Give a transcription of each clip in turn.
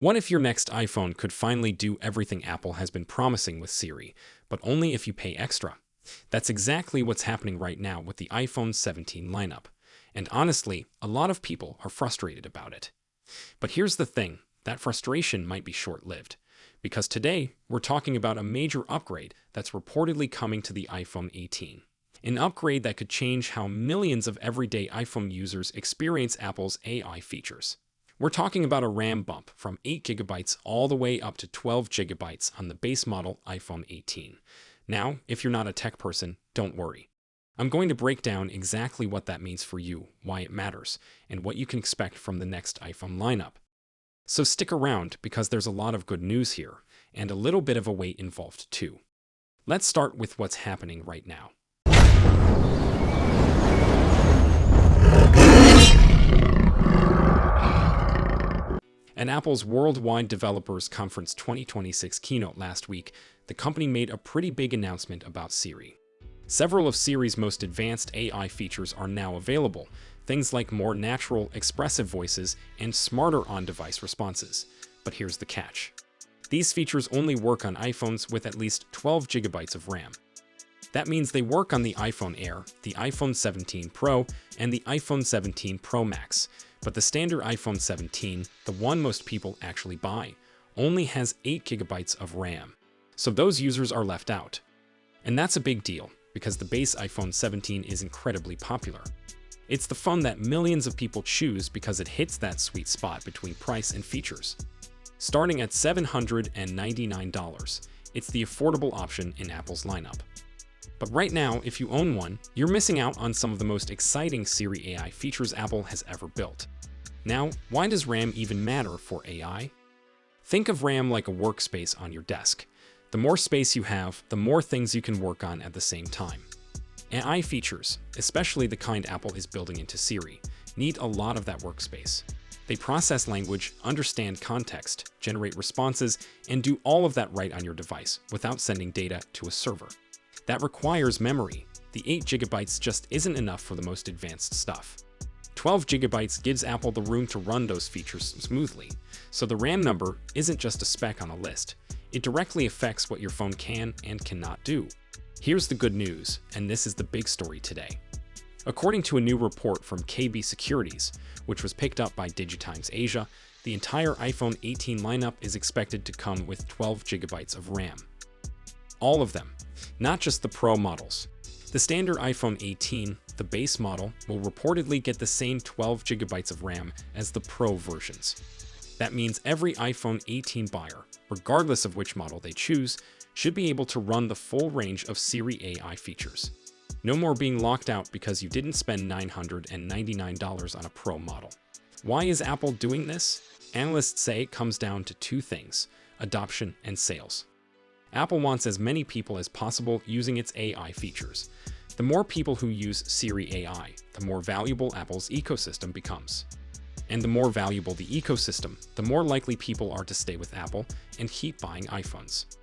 What if your next iPhone could finally do everything Apple has been promising with Siri, but only if you pay extra? That's exactly what's happening right now with the iPhone 17 lineup. And honestly, a lot of people are frustrated about it. But here's the thing, that frustration might be short-lived. Because today, we're talking about a major upgrade that's reportedly coming to the iPhone 18. An upgrade that could change how millions of everyday iPhone users experience Apple's AI features. We're talking about a RAM bump from 8GB all the way up to 12GB on the base model iPhone 18. Now, if you're not a tech person, don't worry. I'm going to break down exactly what that means for you, why it matters, and what you can expect from the next iPhone lineup. So stick around because there's a lot of good news here, and a little bit of a wait involved too. Let's start with what's happening right now. At Apple's Worldwide Developers Conference 2026 keynote last week, the company made a pretty big announcement about Siri. Several of Siri's most advanced AI features are now available, things like more natural, expressive voices and smarter on-device responses. But here's the catch. These features only work on iPhones with at least 12GB of RAM. That means they work on the iPhone Air, the iPhone 17 Pro, and the iPhone 17 Pro Max. But the standard iPhone 17, the one most people actually buy, only has 8GB of RAM. So those users are left out. And that's a big deal, because the base iPhone 17 is incredibly popular. It's the phone that millions of people choose because it hits that sweet spot between price and features. Starting at $799, it's the affordable option in Apple's lineup. But right now, if you own one, you're missing out on some of the most exciting Siri AI features Apple has ever built. Now, why does RAM even matter for AI? Think of RAM like a workspace on your desk. The more space you have, the more things you can work on at the same time. AI features, especially the kind Apple is building into Siri, need a lot of that workspace. They process language, understand context, generate responses, and do all of that right on your device without sending data to a server. That requires memory. The 8GB just isn't enough for the most advanced stuff. 12GB gives Apple the room to run those features smoothly, so the RAM number isn't just a spec on a list. It directly affects what your phone can and cannot do. Here's the good news, and this is the big story today. According to a new report from KB Securities, which was picked up by DigiTimes Asia, the entire iPhone 18 lineup is expected to come with 12GB of RAM. All of them, not just the Pro models. The standard iPhone 18, the base model, will reportedly get the same 12GB of RAM as the Pro versions. That means every iPhone 18 buyer, regardless of which model they choose, should be able to run the full range of Siri AI features. No more being locked out because you didn't spend $999 on a Pro model. Why is Apple doing this? Analysts say it comes down to two things: adoption and sales. Apple wants as many people as possible using its AI features. The more people who use Siri AI, the more valuable Apple's ecosystem becomes. And the more valuable the ecosystem, the more likely people are to stay with Apple and keep buying iPhones.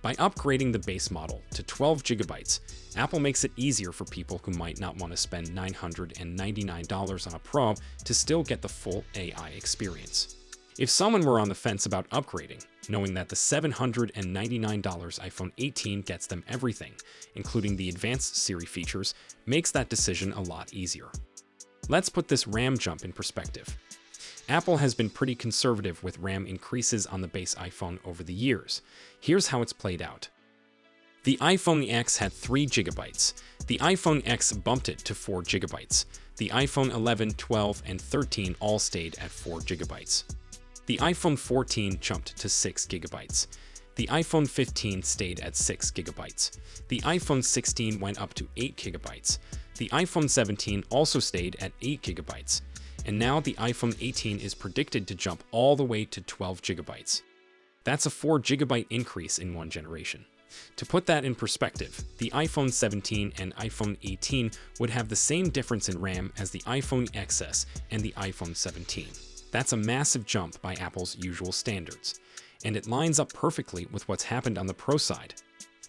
By upgrading the base model to 12GB, Apple makes it easier for people who might not want to spend $999 on a Pro to still get the full AI experience. If someone were on the fence about upgrading, knowing that the $799 iPhone 18 gets them everything, including the advanced Siri features, makes that decision a lot easier. Let's put this RAM jump in perspective. Apple has been pretty conservative with RAM increases on the base iPhone over the years. Here's how it's played out. The iPhone X had 3GB. The iPhone X bumped it to 4GB. The iPhone 11, 12, and 13 all stayed at 4GB. The iPhone 14 jumped to 6GB. The iPhone 15 stayed at 6GB. The iPhone 16 went up to 8GB. The iPhone 17 also stayed at 8GB. And now the iPhone 18 is predicted to jump all the way to 12GB. That's a 4GB increase in one generation. To put that in perspective, the iPhone 17 and iPhone 18 would have the same difference in RAM as the iPhone XS and the iPhone 17. That's a massive jump by Apple's usual standards, and it lines up perfectly with what's happened on the Pro side.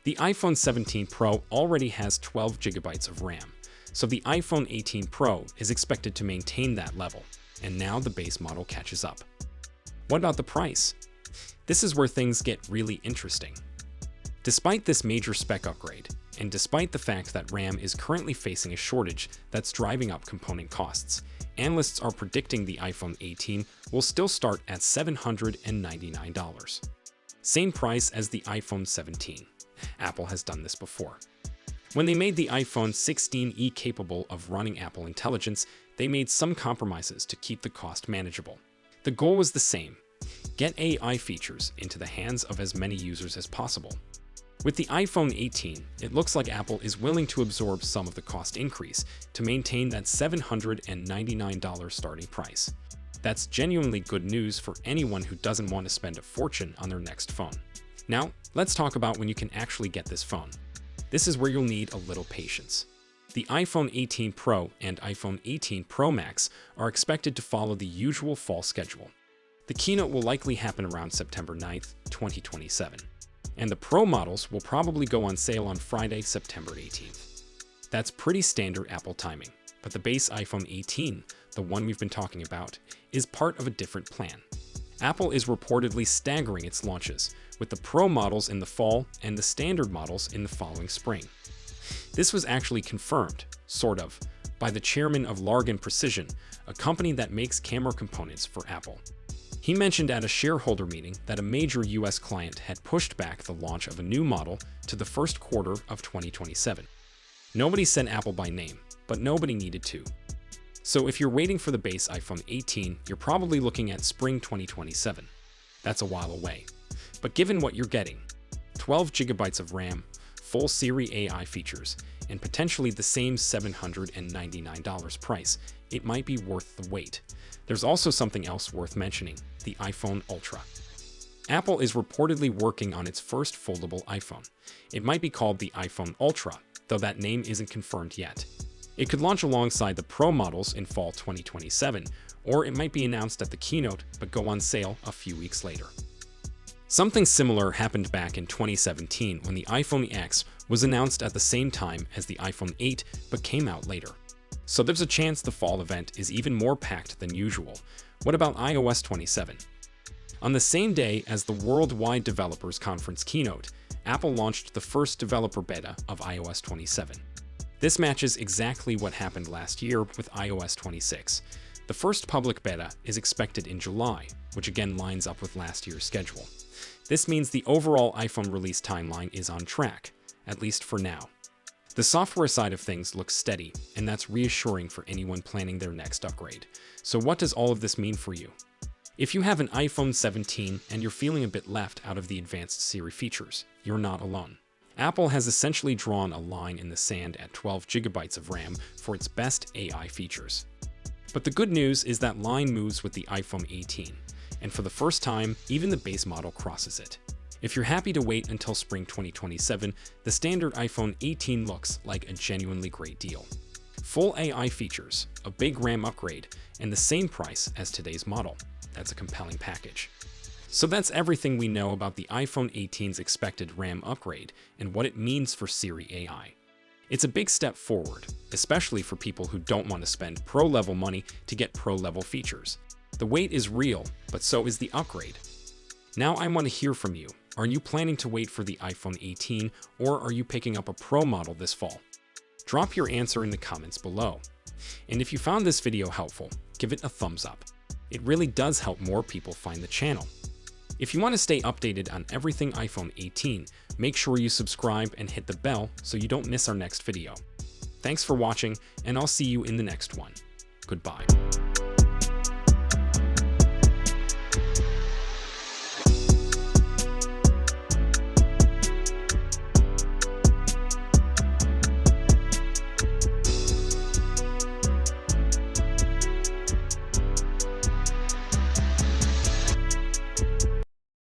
The iPhone 17 Pro already has 12GB of RAM, so the iPhone 18 Pro is expected to maintain that level, and now the base model catches up. What about the price? This is where things get really interesting. Despite this major spec upgrade, and despite the fact that RAM is currently facing a shortage that's driving up component costs, analysts are predicting the iPhone 18 will still start at $799. Same price as the iPhone 17. Apple has done this before. When they made the iPhone 16e capable of running Apple Intelligence, they made some compromises to keep the cost manageable. The goal was the same: get AI features into the hands of as many users as possible. With the iPhone 18, it looks like Apple is willing to absorb some of the cost increase to maintain that $799 starting price. That's genuinely good news for anyone who doesn't want to spend a fortune on their next phone. Now, let's talk about when you can actually get this phone. This is where you'll need a little patience. The iPhone 18 Pro and iPhone 18 Pro Max are expected to follow the usual fall schedule. The keynote will likely happen around September 9th, 2027. And the Pro models will probably go on sale on Friday, September 18th. That's pretty standard Apple timing, but the base iPhone 18, the one we've been talking about, is part of a different plan. Apple is reportedly staggering its launches, with the Pro models in the fall and the standard models in the following spring. This was actually confirmed, sort of, by the chairman of Largan Precision, a company that makes camera components for Apple. He mentioned at a shareholder meeting that a major US client had pushed back the launch of a new model to the first quarter of 2027. Nobody said Apple by name, but nobody needed to. So if you're waiting for the base iPhone 18, you're probably looking at spring 2027. That's a while away. But given what you're getting, 12 GB of RAM, full Siri AI features, and potentially the same $799 price, it might be worth the wait. There's also something else worth mentioning: the iPhone Ultra. Apple is reportedly working on its first foldable iPhone. It might be called the iPhone Ultra, though that name isn't confirmed yet. It could launch alongside the Pro models in fall 2027, or it might be announced at the keynote but go on sale a few weeks later. Something similar happened back in 2017 when the iPhone X was announced at the same time as the iPhone 8 but came out later. So there's a chance the fall event is even more packed than usual. What about iOS 27? On the same day as the Worldwide Developers Conference keynote, Apple launched the first developer beta of iOS 27. This matches exactly what happened last year with iOS 26. The first public beta is expected in July, which again lines up with last year's schedule. This means the overall iPhone release timeline is on track, at least for now. The software side of things looks steady, and that's reassuring for anyone planning their next upgrade. So what does all of this mean for you? If you have an iPhone 17 and you're feeling a bit left out of the advanced Siri features, you're not alone. Apple has essentially drawn a line in the sand at 12 GB of RAM for its best AI features. But the good news is that line moves with the iPhone 18, and for the first time, even the base model crosses it. If you're happy to wait until spring 2027, the standard iPhone 18 looks like a genuinely great deal. Full AI features, a big RAM upgrade, and the same price as today's model. That's a compelling package. So that's everything we know about the iPhone 18's expected RAM upgrade and what it means for Siri AI. It's a big step forward, especially for people who don't want to spend pro-level money to get pro-level features. The wait is real, but so is the upgrade. Now I want to hear from you. Are you planning to wait for the iPhone 18, or are you picking up a Pro model this fall? Drop your answer in the comments below. And if you found this video helpful, give it a thumbs up. It really does help more people find the channel. If you want to stay updated on everything iPhone 18, make sure you subscribe and hit the bell so you don't miss our next video. Thanks for watching, and I'll see you in the next one. Goodbye.